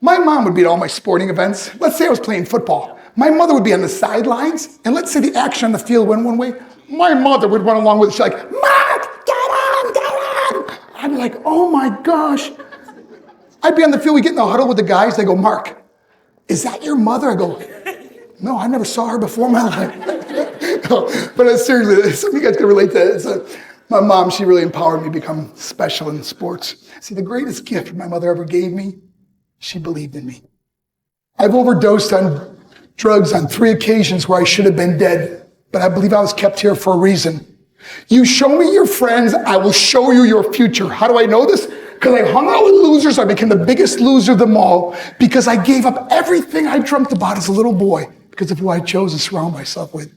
My mom would be at all my sporting events. Let's say I was playing football. My mother would be on the sidelines, and let's say the action on the field went one way. My mother would run along with it. She's like, Mark, get on, get on. I'd be like, oh my gosh. I'd be on the field, we get in the huddle with the guys. They go, Mark, is that your mother? I go, no, I never saw her before in my life. But seriously, some of you guys can relate to that. My mom, she really empowered me to become special in sports. See, the greatest gift my mother ever gave me, she believed in me. I've overdosed on drugs on 3 occasions where I should have been dead, but I believe I was kept here for a reason. You show me your friends, I will show you your future. How do I know this? Because I hung out with losers. I became the biggest loser of them all because I gave up everything I dreamt about as a little boy because of who I chose to surround myself with.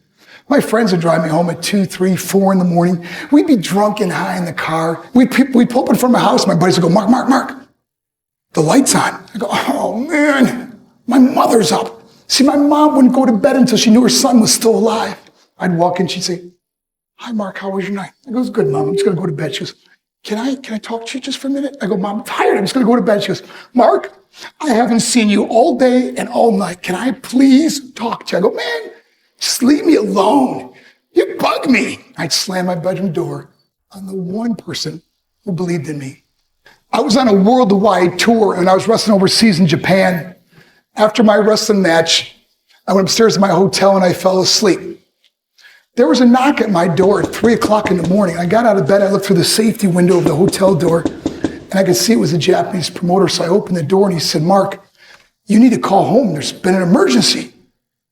My friends would drive me home at 2, 3, 4 in the morning. We'd be drunk and high in the car. We'd pull up in front of my house. My buddies would go, Mark, Mark, Mark, the light's on. I go, oh man, my mother's up. See, my mom wouldn't go to bed until she knew her son was still alive. I'd walk in, she'd say, hi, Mark, how was your night? I go, it's good, Mom. I'm just going to go to bed. She goes, can I talk to you just for a minute? I go, Mom, I'm tired. I'm just going to go to bed. She goes, Mark, I haven't seen you all day and all night. Can I please talk to you? I go, man, just leave me alone. You bug me. I'd slam my bedroom door on the one person who believed in me. I was on a worldwide tour and I was wrestling overseas in Japan. After my wrestling match, I went upstairs to my hotel and I fell asleep. There was a knock at my door at 3 o'clock in the morning. I got out of bed, I looked through the safety window of the hotel door, and I could see it was a Japanese promoter. So I opened the door and he said, Mark, you need to call home. There's been an emergency.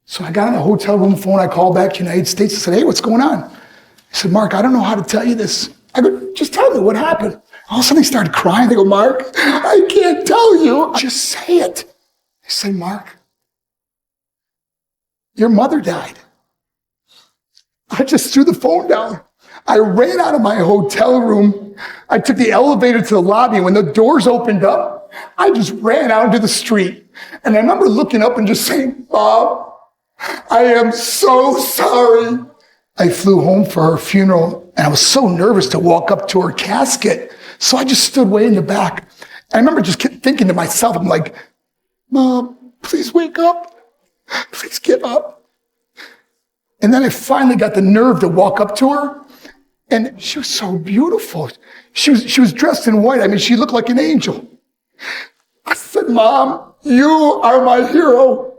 So I got on the hotel room phone, I called back to the United States and said, hey, what's going on? He said, Mark, I don't know how to tell you this. I go, just tell me what happened. All of a sudden they started crying. They go, Mark, I can't tell you. Just say it. I said, Mark, your mother died. I just threw the phone down. I ran out of my hotel room. I took the elevator to the lobby. When the doors opened up, I just ran out into the street. And I remember looking up and just saying, Mom, I am so sorry. I flew home for her funeral, and I was so nervous to walk up to her casket. So I just stood way in the back. And I remember just thinking to myself, I'm like, Mom, please wake up. Please get up. And then I finally got the nerve to walk up to her, and she was so beautiful. She was dressed in white. I mean, she looked like an angel. I said, Mom, you are my hero.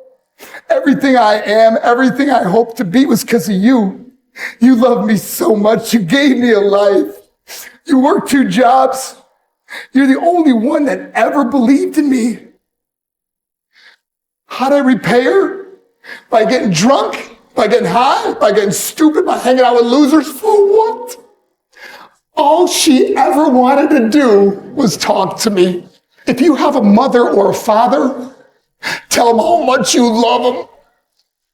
Everything I am, everything I hope to be was because of you. You loved me so much. You gave me a life. You worked 2 jobs. You're the only one that ever believed in me. How'd I repay her? By getting drunk? By getting high, by getting stupid, by hanging out with losers, for what? All she ever wanted to do was talk to me. If you have a mother or a father, tell them how much you love them.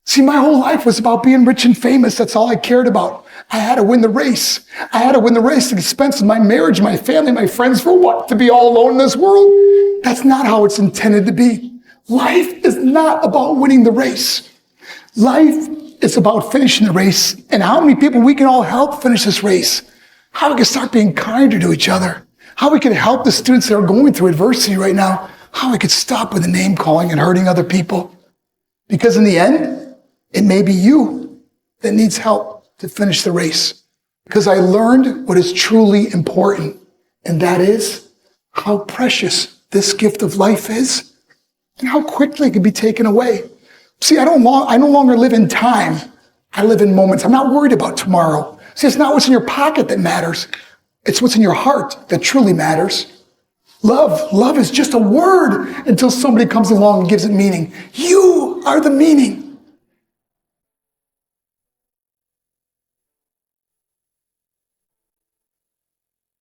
See, my whole life was about being rich and famous. That's all I cared about. I had to win the race. I had to win the race at the expense of my marriage, my family, my friends. For what? To be all alone in this world? That's not how it's intended to be. Life is not about winning the race. Life is about finishing the race, and how many people we can all help finish this race. How we can start being kinder to each other. How we can help the students that are going through adversity right now. How we could stop with the name calling and hurting other people. Because in the end, it may be you that needs help to finish the race. Because I learned what is truly important, and that is how precious this gift of life is and how quickly it can be taken away. See, I no longer live in time. I live in moments. I'm not worried about tomorrow. See, it's not what's in your pocket that matters. It's what's in your heart that truly matters. Love is just a word until somebody comes along and gives it meaning. You are the meaning.